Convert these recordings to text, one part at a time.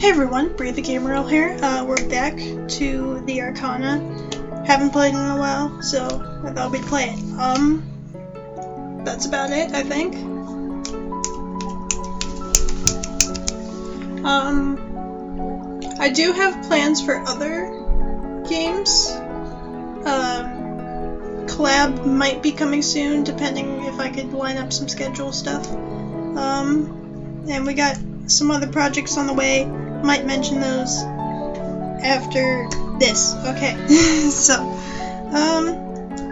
Hey everyone, Breathe the Gamer here. We're back to the Arcana. Haven't played in a while, so I thought we'd play it. That's about it, I think. I do have plans for other games. Collab might be coming soon, depending if I could line up some schedule stuff. And we got some other projects on the way. Might mention those after this. Okay. So,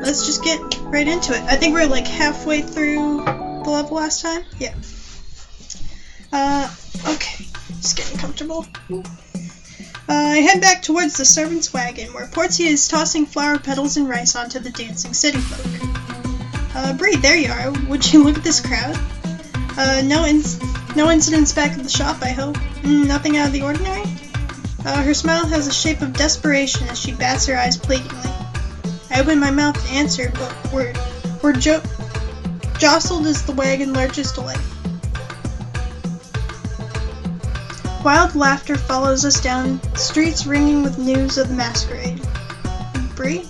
let's just get right into it. I think we're like halfway through the level last time. Yeah. Okay. Just getting comfortable. I head back towards the servant's wagon, where Portia is tossing flower petals and rice onto the dancing city folk. Bree, there you are. Would you look at this crowd? No incidents back at the shop, I hope. Nothing out of the ordinary? Her smile has the shape of desperation as she bats her eyes pleadingly. I open my mouth to answer, but we're jostled as the wagon lurches to life. Wild laughter follows us down streets ringing with news of the masquerade. Bree?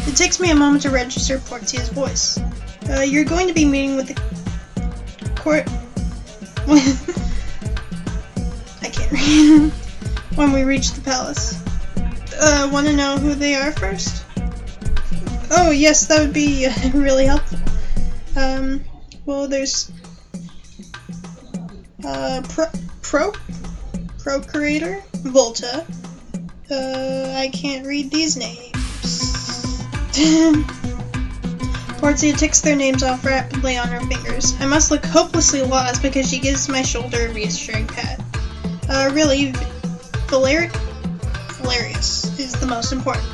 It takes me a moment to register Portia's voice. You're going to be meeting with the court... I can't read. When we reach the palace. Want to know who they are first? Oh, yes, that would be really helpful. Well, there's Procurator, Volta. I can't read these names. Portia ticks their names off rapidly on her fingers. I must look hopelessly lost because she gives my shoulder a reassuring pat. Really, Valerius is the most important.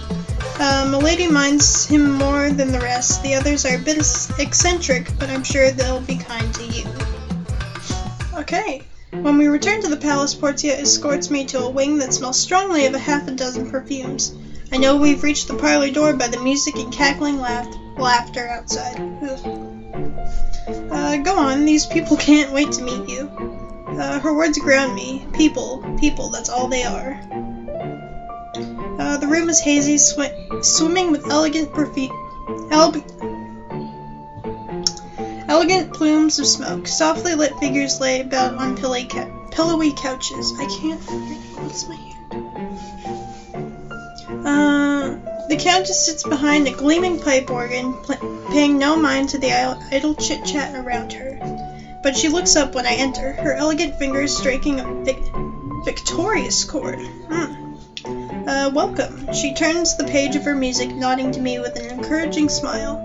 Milady minds him more than the rest. The others are a bit eccentric, but I'm sure they'll be kind to you. Okay. When we return to the palace, Portia escorts me to a wing that smells strongly of a half a dozen perfumes. I know we've reached the parlor door by the music and cackling laughter outside. Go on, these people can't wait to meet you. Her words ground me. People, that's all they are. The room is hazy, swimming with elegant plumes of smoke. Softly lit figures lay about on pillowy couches. I can't read. What's my hand? The countess sits behind a gleaming pipe organ, paying no mind to the idle chit-chat around her. But she looks up when I enter, her elegant fingers striking a victorious chord. Welcome. She turns the page of her music, nodding to me with an encouraging smile.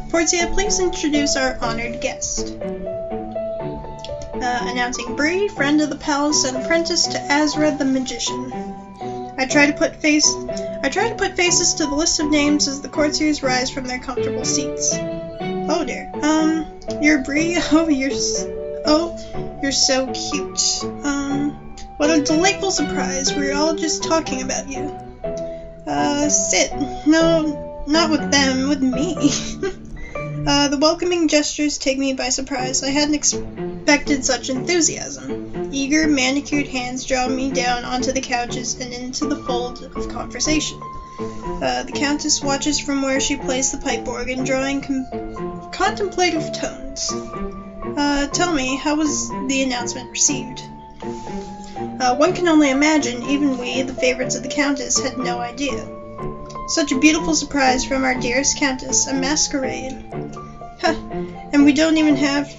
Portia, please introduce our honored guest. Announcing Bree, friend of the palace and apprentice to Azra the magician. I try to put faces to the list of names as the courtiers rise from their comfortable seats. Oh dear. You're Bree? You're so cute. What a delightful surprise. We were all just talking about you. Sit. No, not with them, with me. The welcoming gestures take me by surprise. I hadn't expected such enthusiasm. Eager, manicured hands draw me down onto the couches and into the fold of conversation. The countess watches from where she plays the pipe organ, drawing contemplative tones. Tell me, how was the announcement received? One can only imagine. Even we, the favorites of the countess, had no idea. Such a beautiful surprise from our dearest countess, a masquerade. And we don't even have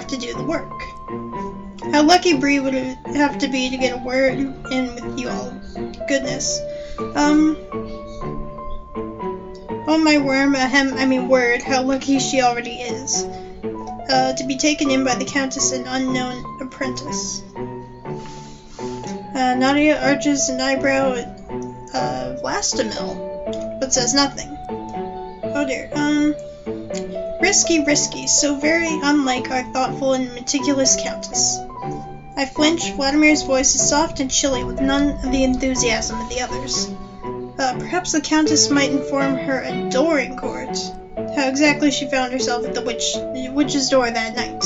to do the work. How lucky Bree would have to be to get a word in with you all. Goodness. Oh my word, how lucky she already is. To be taken in by the countess and unknown apprentice. Nadia arches an eyebrow at Vlastimil, but says nothing. Oh dear. Risky, so very unlike our thoughtful and meticulous countess. I flinch. Vladimir's voice is soft and chilly, with none of the enthusiasm of the others. Perhaps the countess might inform her adoring court how exactly she found herself at the witch's door that night.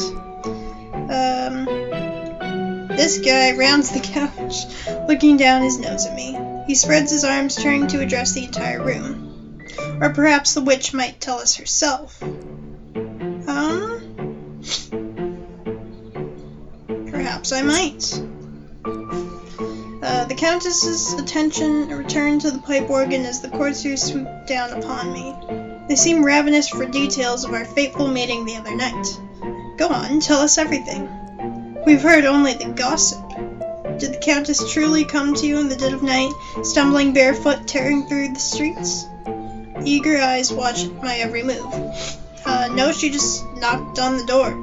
This guy rounds the couch, looking down his nose at me. He spreads his arms, trying to address the entire room. Or perhaps the witch might tell us herself. Perhaps I might. The Countess's attention returned to the pipe organ as the courtiers swooped down upon me. They seemed ravenous for details of our fateful meeting the other night. Go on, tell us everything. We've heard only the gossip. Did the Countess truly come to you in the dead of night, stumbling barefoot, tearing through the streets? Eager eyes watched my every move. No, she just knocked on the door.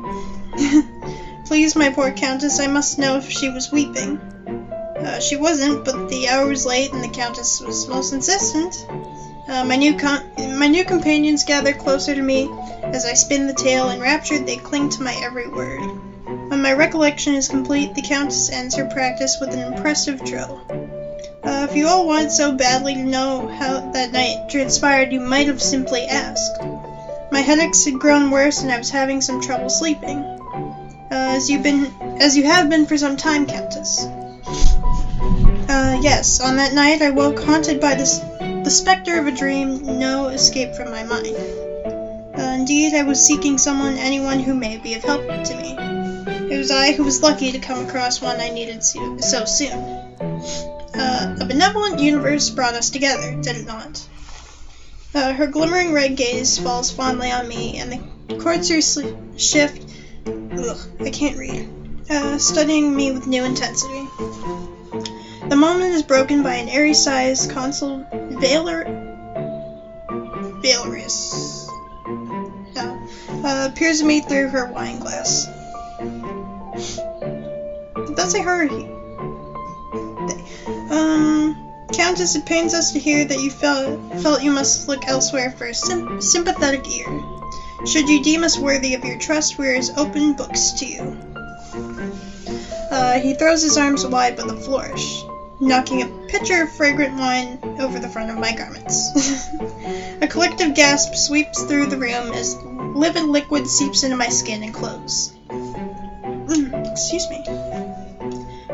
Please, my poor Countess, I must know if she was weeping. She wasn't, but the hour was late and the Countess was most insistent. My new companions gather closer to me as I spin the tale. Enraptured, they cling to my every word. When my recollection is complete, the Countess ends her practice with an impressive trill. If you all wanted so badly to know how that night transpired, you might have simply asked. My headaches had grown worse and I was having some trouble sleeping. As you have been for some time, Countess. Yes, on that night I woke haunted by the specter of a dream no escape from my mind. Indeed, I was seeking anyone who may be of help to me. It was I who was lucky to come across one I needed so soon. A benevolent universe brought us together, did it not? Her glimmering red gaze falls fondly on me, and the courtiers shift. I can't read. Studying me with new intensity. The moment is broken by an airy-sized consul Valerius. Peers at me through her wine glass. Did that say her or he? Countess, it pains us to hear that you felt you must look elsewhere for a sympathetic ear. Should you deem us worthy of your trust, we are as open books to you. He throws his arms wide with a flourish, knocking a pitcher of fragrant wine over the front of my garments. A collective gasp sweeps through the room as livid liquid seeps into my skin and clothes. Excuse me.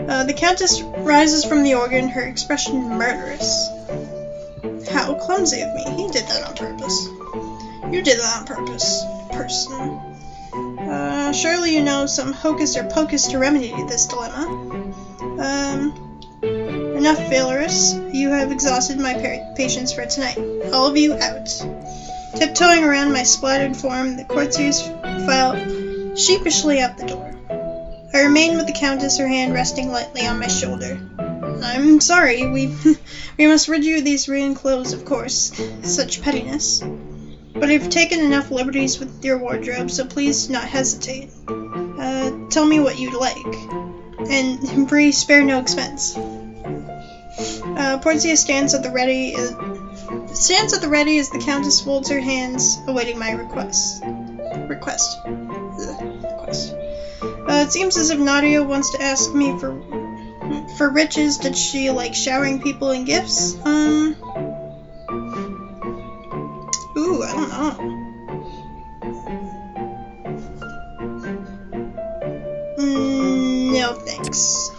The Countess rises from the organ, her expression murderous. How clumsy of me. He did that on purpose. You did that on purpose, person. Surely you know some hocus or pocus to remedy this dilemma. Enough, Valerius. You have exhausted my patience for tonight. All of you out. Tiptoeing around my splattered form, the courtiers file sheepishly out the door. I remain with the Countess, her hand resting lightly on my shoulder. I'm sorry, we must rid you of these ruined clothes, of course. Such pettiness. But I've taken enough liberties with your wardrobe, so please do not hesitate. Tell me what you'd like. And Bree, spare no expense. Portia stands at the ready as the Countess folds her hands, awaiting my request. It seems as if Nadia wants to ask me for riches. Did she like showering people in gifts? Ooh, I don't know. No thanks.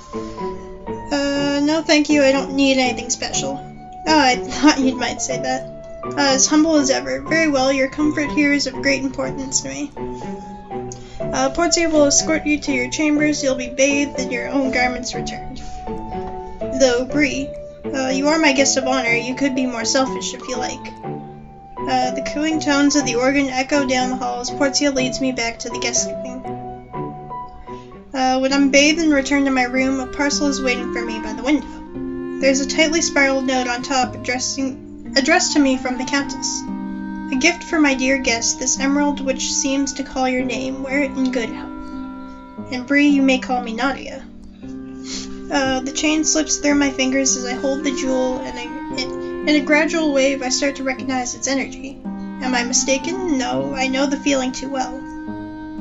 No thank you, I don't need anything special. I thought you might say that. As humble as ever. Very well, your comfort here is of great importance to me. Portia will escort you to your chambers. You'll be bathed and your own garments returned. Though, Bree, you are my guest of honor. You could be more selfish if you like. The cooing tones of the organ echo down the hall as Portia leads me back to the guest wing. When I'm bathed and returned to my room, a parcel is waiting for me by the window. There's a tightly spiraled note on top addressed to me from the Countess. A gift for my dear guest, this emerald which seems to call your name. Wear it in good health. And Bree, you may call me Nadia. The chain slips through my fingers as I hold the jewel, and in a gradual wave I start to recognize its energy. Am I mistaken? No, I know the feeling too well.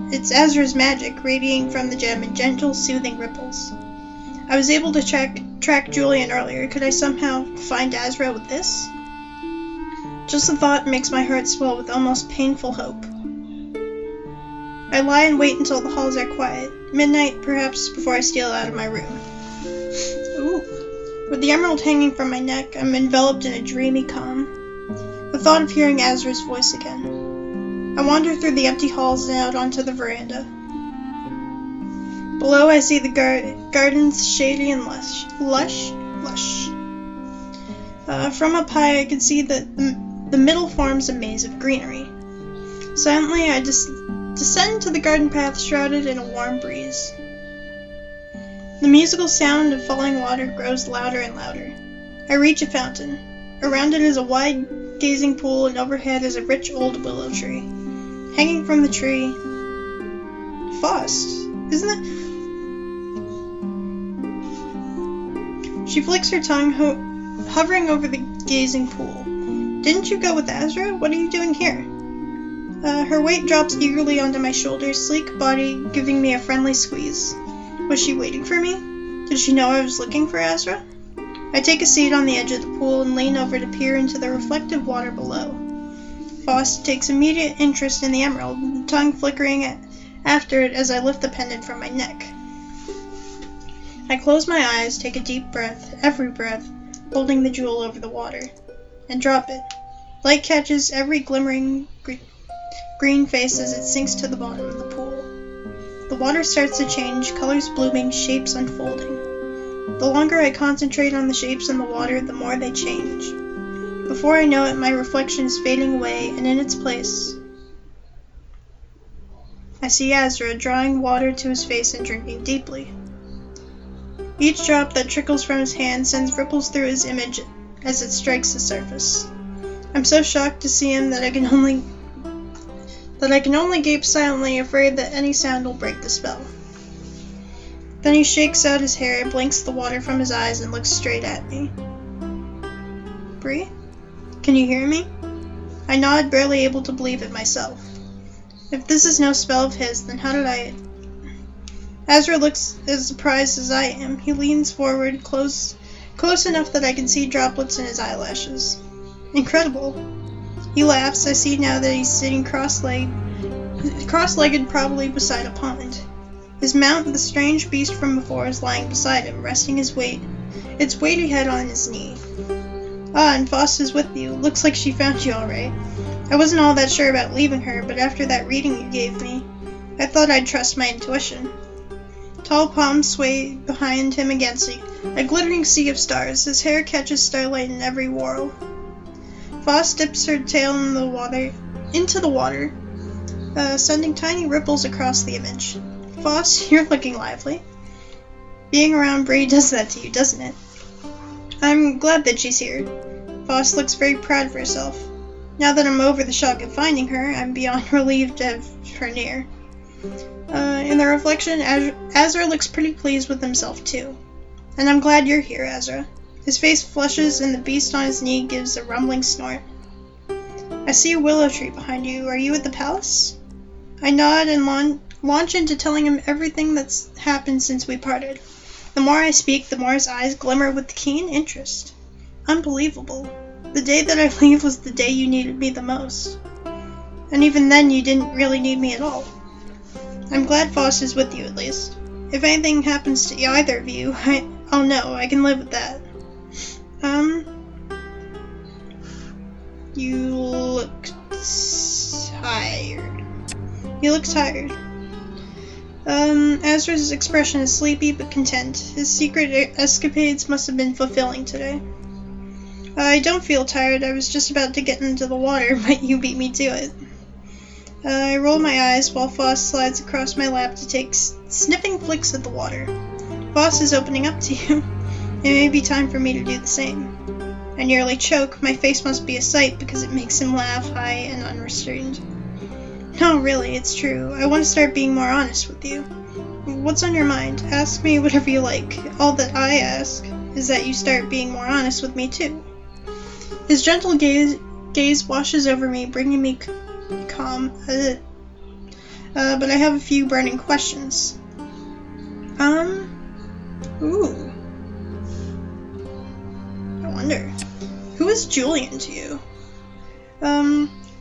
It's Azra's magic, radiating from the gem in gentle, soothing ripples. I was able to track Julian earlier. Could I somehow find Azra with this? Just the thought makes my heart swell with almost painful hope. I lie and wait until the halls are quiet. Midnight, perhaps, before I steal out of my room. Ooh. With the emerald hanging from my neck, I'm enveloped in a dreamy calm. The thought of hearing Azra's voice again. I wander through the empty halls and out onto the veranda. Below, I see the gardens shady and lush. From up high, I can see that the middle forms a maze of greenery. Silently, I descend to the garden path shrouded in a warm breeze. The musical sound of falling water grows louder and louder. I reach a fountain. Around it is a wide gazing pool, and overhead is a rich old willow tree. Hanging from the tree... Faust, isn't it? She flicks her tongue, hovering over the gazing pool. Didn't you go with Azra? What are you doing here? Her weight drops eagerly onto my shoulders, sleek body giving me a friendly squeeze. Was she waiting for me? Did she know I was looking for Azra? I take a seat on the edge of the pool and lean over to peer into the reflective water below. Faust takes immediate interest in the emerald, tongue flickering after it as I lift the pendant from my neck. I close my eyes, take a deep breath, every breath, holding the jewel over the water, and drop it. Light catches every glimmering green face as it sinks to the bottom of the pool. The water starts to change, colors blooming, shapes unfolding. The longer I concentrate on the shapes in the water, the more they change. Before I know it, my reflection is fading away, and in its place, I see Azra drawing water to his face and drinking deeply. Each drop that trickles from his hand sends ripples through his image as it strikes the surface. I'm so shocked to see him that I can only gape silently, afraid that any sound will break the spell. Then he shakes out his hair, blinks the water from his eyes, and looks straight at me. Bree? Can you hear me? I nod, barely able to believe it myself. If this is no spell of his, then how did I... Azra looks as surprised as I am. He leans forward, close enough that I can see droplets in his eyelashes. Incredible. He laughs. I see now that he's sitting cross-legged, probably beside a pond. His mount, the strange beast from before, is lying beside him, resting its weighty head on his knee. Ah, and Faust is with you. Looks like she found you all right. I wasn't all that sure about leaving her, but after that reading you gave me, I thought I'd trust my intuition. Tall palms sway behind him against a glittering sea of stars. His hair catches starlight in every whirl. Faust dips her tail into the water, sending tiny ripples across the image. Faust, you're looking lively. Being around Bree does that to you, doesn't it? I'm glad that she's here. Faust looks very proud of herself. Now that I'm over the shock of finding her, I'm beyond relieved to have her near. In the reflection, Azra looks pretty pleased with himself too. And I'm glad you're here, Azra. His face flushes and the beast on his knee gives a rumbling snort. I see a willow tree behind you. Are you at the palace? I nod and launch into telling him everything that's happened since we parted. The more I speak, the more his eyes glimmer with keen interest. Unbelievable. The day that I leave was the day you needed me the most. And even then you didn't really need me at all. I'm glad Faust is with you at least. If anything happens to either of you, I'll know. I can live with that. You look tired. You look tired. Azra's expression is sleepy but content. His secret escapades must have been fulfilling today. I don't feel tired. I was just about to get into the water, but you beat me to it. I roll my eyes while Faust slides across my lap to take sniffing flicks at the water. Faust is opening up to you. It may be time for me to do the same. I nearly choke. My face must be a sight because it makes him laugh high and unrestrained. No, really, it's true. I want to start being more honest with you. What's on your mind? Ask me whatever you like. All that I ask is that you start being more honest with me, too. His gentle gaze washes over me, bringing me calm. But I have a few burning questions. Ooh. I wonder. Who is Julian to you?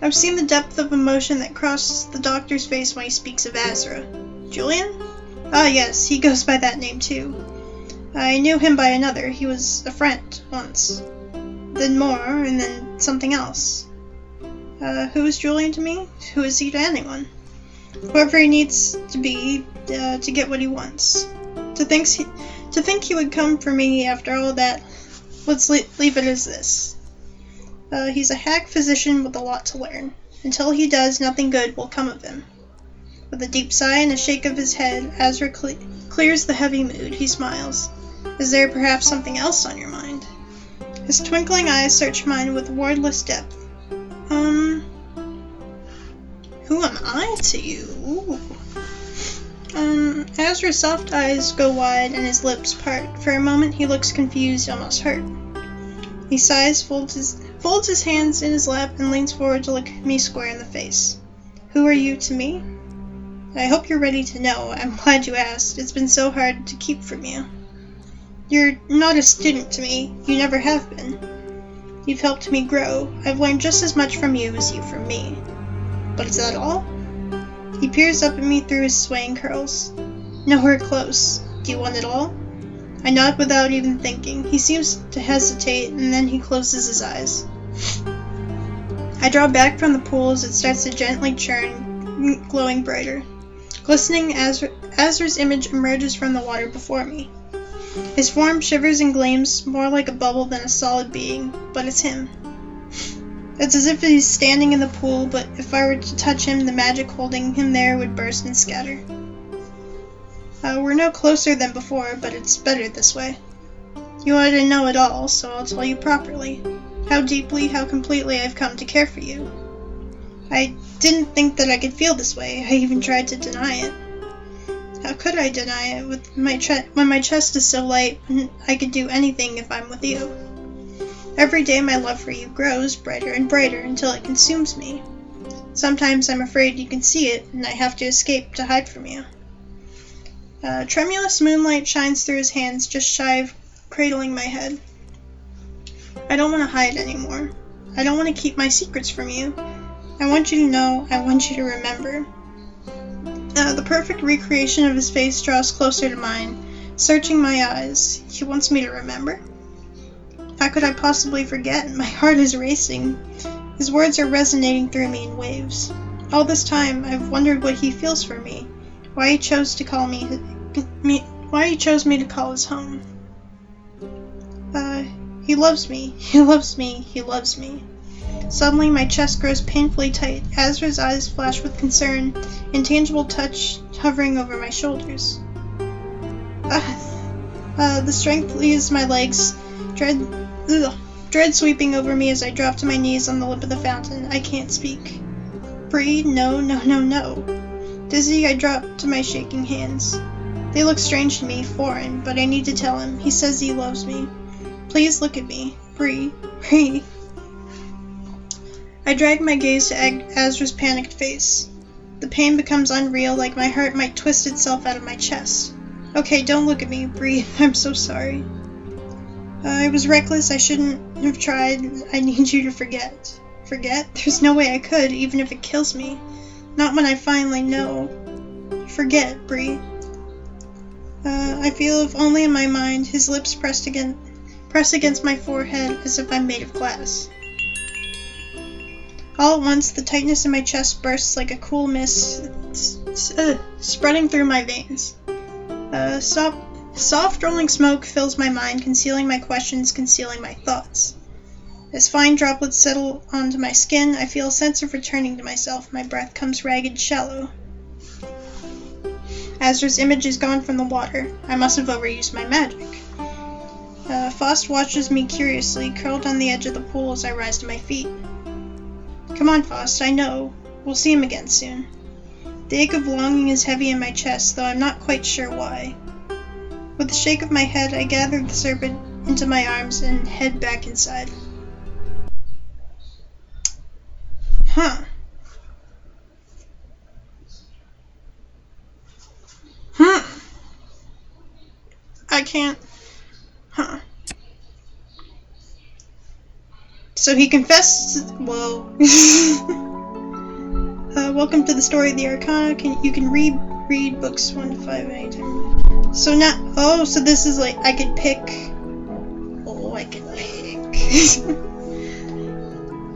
I've seen the depth of emotion that crosses the doctor's face when he speaks of Azra. Julian? Ah, yes, he goes by that name too. I knew him by another. He was a friend, once. Then more, and then something else. Who is Julian to me? Who is he to anyone? Whoever he needs to be, to get what he wants. To think he would come for me after all that, let's leave it as this. He's a hack physician with a lot to learn. Until he does, nothing good will come of him. With a deep sigh and a shake of his head, Azra clears the heavy mood. He smiles. Is there perhaps something else on your mind? His twinkling eyes search mine with wordless depth. Who am I to you? Ooh. Azra's soft eyes go wide and his lips part. For a moment he looks confused, almost hurt. He sighs, folds his hands in his lap, and leans forward to look me square in the face. Who are you to me? I hope you're ready to know. I'm glad you asked. It's been so hard to keep from you. You're not a student to me. You never have been. You've helped me grow. I've learned just as much from you as you from me. But is that all? He peers up at me through his swaying curls. Nowhere close. Do you want it all? I nod without even thinking. He seems to hesitate, and then he closes his eyes. I draw back from the pool as it starts to gently churn, glowing brighter. Glistening, Azra's image emerges from the water before me. His form shivers and gleams, more like a bubble than a solid being, but it's him. It's as if he's standing in the pool, but if I were to touch him, the magic holding him there would burst and scatter. We're no closer than before, but it's better this way. You want to know it all, so I'll tell you properly. How deeply, how completely I've come to care for you. I didn't think that I could feel this way. I even tried to deny it. How could I deny it when my chest is so light and I could do anything if I'm with you? Every day my love for you grows brighter and brighter until it consumes me. Sometimes I'm afraid you can see it, and I have to escape to hide from you. Tremulous moonlight shines through his hands, just shy of cradling my head. I don't want to hide anymore. I don't want to keep my secrets from you. I want you to know, I want you to remember. The perfect recreation of his face draws closer to mine, searching my eyes. He wants me to remember? How could I possibly forget? My heart is racing. His words are resonating through me in waves. All this time, I've wondered what he feels for me, why he chose me to call his home. He loves me. He loves me. He loves me. Suddenly, my chest grows painfully tight. Azra's eyes flash with concern, intangible touch hovering over my shoulders. The strength leaves my legs, dread sweeping over me as I drop to my knees on the lip of the fountain. I can't speak. Bree, no, no, no, no. Dizzy, I drop to my shaking hands. They look strange to me, foreign, but I need to tell him. He says he loves me. Please look at me. Bree, Bree. I drag my gaze to Azra's panicked face. The pain becomes unreal, like my heart might twist itself out of my chest. Okay, don't look at me, Bree. I'm so sorry. I was reckless. I shouldn't have tried. I need you to forget. Forget? There's no way I could, even if it kills me. Not when I finally know. Forget, Bree. I feel, if only in my mind, his lips press against my forehead as if I'm made of glass. All at once, the tightness in my chest bursts like a cool mist, spreading through my veins. Soft rolling smoke fills my mind, concealing my questions, concealing my thoughts. As fine droplets settle onto my skin, I feel a sense of returning to myself. My breath comes ragged, shallow. Azra's image is gone from the water. I must have overused my magic. Faust watches me curiously, curled on the edge of the pool as I rise to my feet. Come on, Faust, I know. We'll see him again soon. The ache of longing is heavy in my chest, though I'm not quite sure why. With a shake of my head, I gather the serpent into my arms and head back inside. Huh. I can't. Huh. So he confessed. Whoa. Welcome to the story of the Arcana. You can read Read books 1 to 5 anytime. So now, oh, so this is like, I could pick. Oh, I can pick.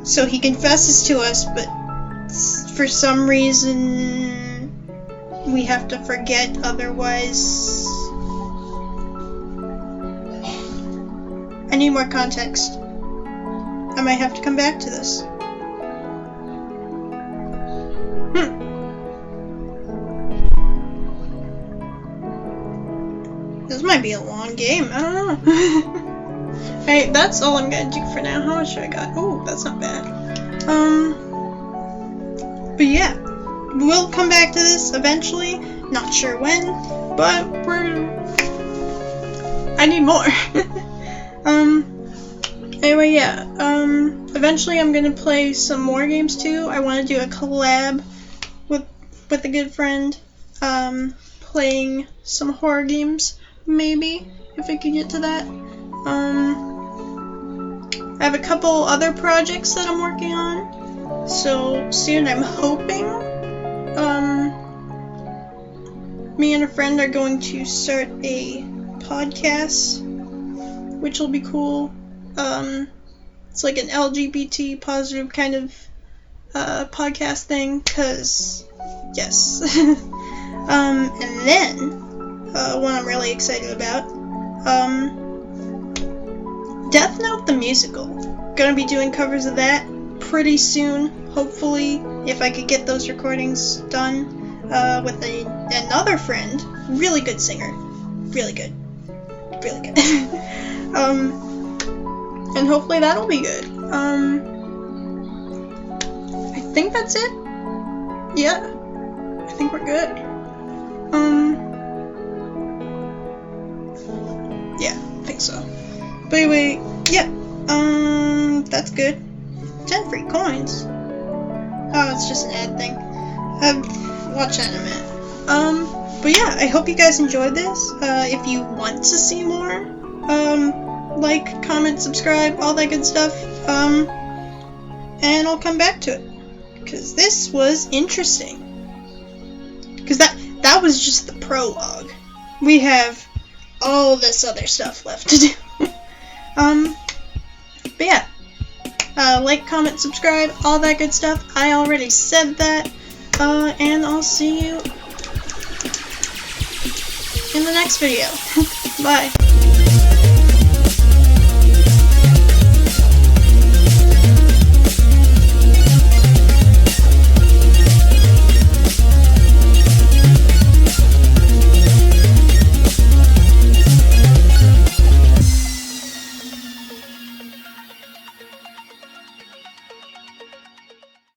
So he confesses to us, but for some reason we have to forget, otherwise. I need more context. I might have to come back to this. This might be a long game, I don't know. Alright, that's all I'm gonna do for now. How much I got? Oh, that's not bad. But yeah, we'll come back to this eventually. Not sure when, but I need more. Anyway, yeah, eventually I'm gonna play some more games too. I want to do a collab with a good friend, playing some horror games, maybe, if I could get to that. I have a couple other projects that I'm working on, so soon I'm hoping, me and a friend are going to start a podcast, which will be cool. It's like an LGBT positive kind of podcast thing, cause yes. And then one I'm really excited about, Death Note the musical. Gonna be doing covers of that pretty soon, hopefully, if I could get those recordings done, with another friend, really good singer, really good. And hopefully that'll be good. I think that's it. Yeah, I think we're good. Yeah, I think so. But anyway, yeah, that's good. 10 free coins. Oh, it's just an ad thing. Watch that in a minute. But yeah, I hope you guys enjoyed this. If you want to see more, like, comment, subscribe, all that good stuff, and I'll come back to it, because this was interesting, because that was just the prologue. We have all this other stuff left to do. But yeah, like, comment, subscribe, all that good stuff. I already said that, and I'll see you in the next video. Bye.